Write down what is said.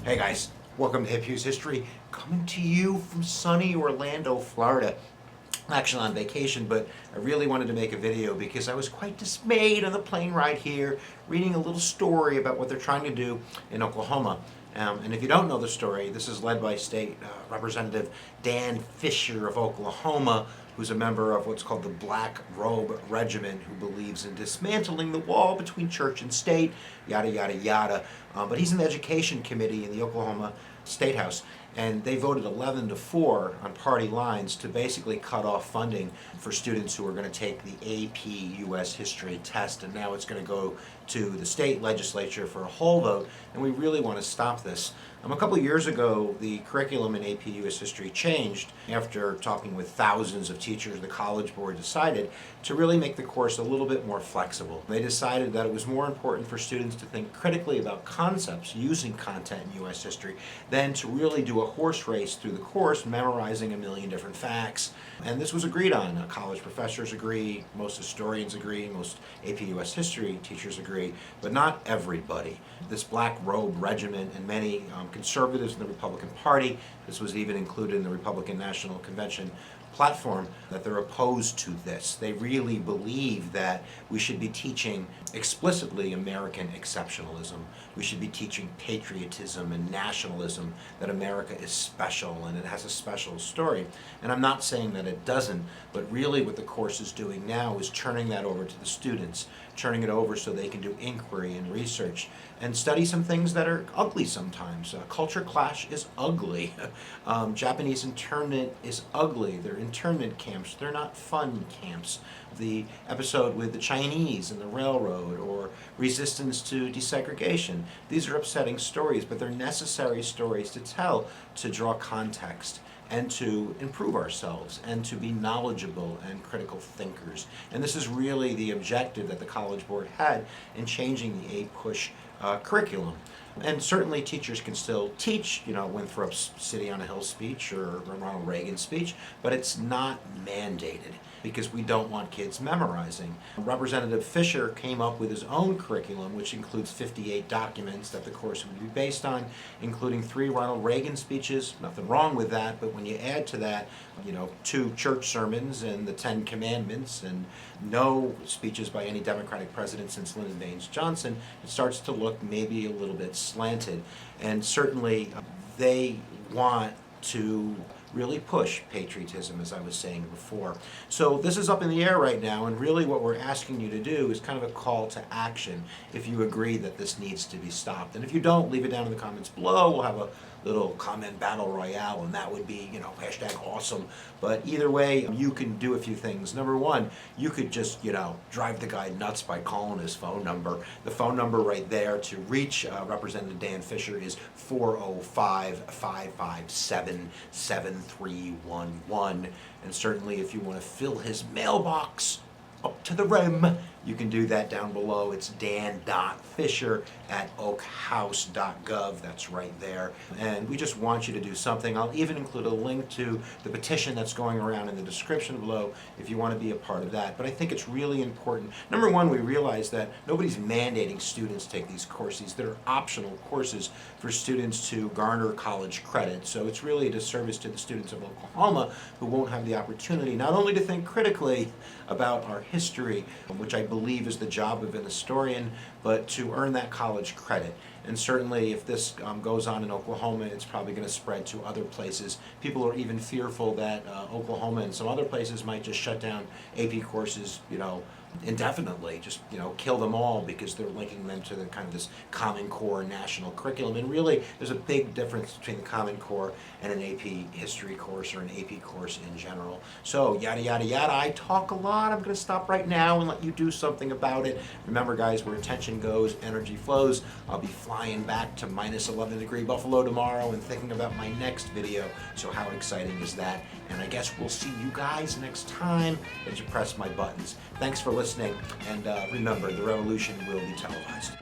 Hey guys, welcome to Hip Hughes History, coming to you from sunny Orlando, Florida. I'm actually on vacation, but I really wanted to make a video because I was quite dismayed on the plane ride here, reading a little story about what they're trying to do in Oklahoma. And if you don't know the story, this is led by State Representative Dan Fisher of Oklahoma, who's a member of what's called the Black Robe Regiment, who believes in dismantling the wall between church and state, yada, yada, yada. But he's in the Education Committee in the Oklahoma State House, and they voted 11-4 on party lines to basically cut off funding for students who are going to take the AP US History test, and now it's going to go to the state legislature for a whole vote, and we really want to stop this. A couple of years ago, the curriculum in AP US History changed. After talking with thousands of teachers, the College Board decided to really make the course a little bit more flexible. They decided that it was more important for students to think critically about concepts using content in US history than to really do a horse race through the course, memorizing a million different facts. And this was agreed on. College professors agree, most historians agree, most AP US history teachers agree, but not everybody. This Black Robe Regiment and many conservatives in the Republican Party, this was even included in the Republican National Convention platform, that they're opposed to this. They really believe that we should be teaching explicitly American exceptionalism. We should be teaching patriotism and nationalism, that America is special and it has a special story. And I'm not saying that it doesn't, but really what the course is doing now is turning that over to the students, turning it over so they can do inquiry and research and study some things that are ugly sometimes. Culture clash is ugly. Japanese internment is ugly. They're internment camps. They're not fun camps. The episode with the Chinese and the railroad, or resistance to desegregation, these are upsetting stories, but they're necessary stories to tell, to draw context, and to improve ourselves, and to be knowledgeable and critical thinkers. And this is really the objective that the College Board had in changing the APUSH curriculum. And certainly teachers can still teach, Winthrop's City on a Hill speech or Ronald Reagan speech, but it's not mandated because we don't want kids memorizing. Representative Fisher came up with his own curriculum, which includes 58 documents that the course would be based on, including 3 Ronald Reagan speeches. Nothing wrong with that, but when you add to that, 2 church sermons and the 10 Commandments and no speeches by any Democratic president since Lyndon Baines Johnson, it starts to look maybe a little bit slanted. And certainly they want to really push patriotism, as I was saying before. So this is up in the air right now, and really what we're asking you to do is kind of a call to action if you agree that this needs to be stopped. And if you don't, leave it down in the comments below. We'll have a little comment battle royale, and that would be, hashtag awesome. But either way, you can do a few things. Number one, you could just, drive the guy nuts by calling his phone number. The phone number right there to reach Representative Dan Fisher is 405-557-7311. And certainly if you want to fill his mailbox up to the rim, you can do that down below. It's dan.fisher@oakhouse.gov. That's right there. And we just want you to do something. I'll even include a link to the petition that's going around in the description below if you want to be a part of that. But I think it's really important. Number one, we realize that nobody's mandating students take these courses. They're optional courses for students to garner college credit. So it's really a disservice to the students of Oklahoma who won't have the opportunity not only to think critically about our history, which I believe is the job of an historian, but to earn that college credit. And certainly if this goes on in Oklahoma, it's probably going to spread to other places. People are even fearful that Oklahoma and some other places might just shut down AP courses, indefinitely, just kill them all because they're linking them to the kind of this Common Core national curriculum. And really there's a big difference between the Common Core and an AP history course or an AP course in general. So yada yada yada, I talk a lot. I'm going to stop right now and let you do something about it. Remember guys, where attention goes, energy flows. I'll be flying back to -11-degree Buffalo tomorrow and thinking about my next video. So how exciting is that? And I guess we'll see you guys next time as you press my buttons. Thanks for listening, and remember, the revolution will be televised.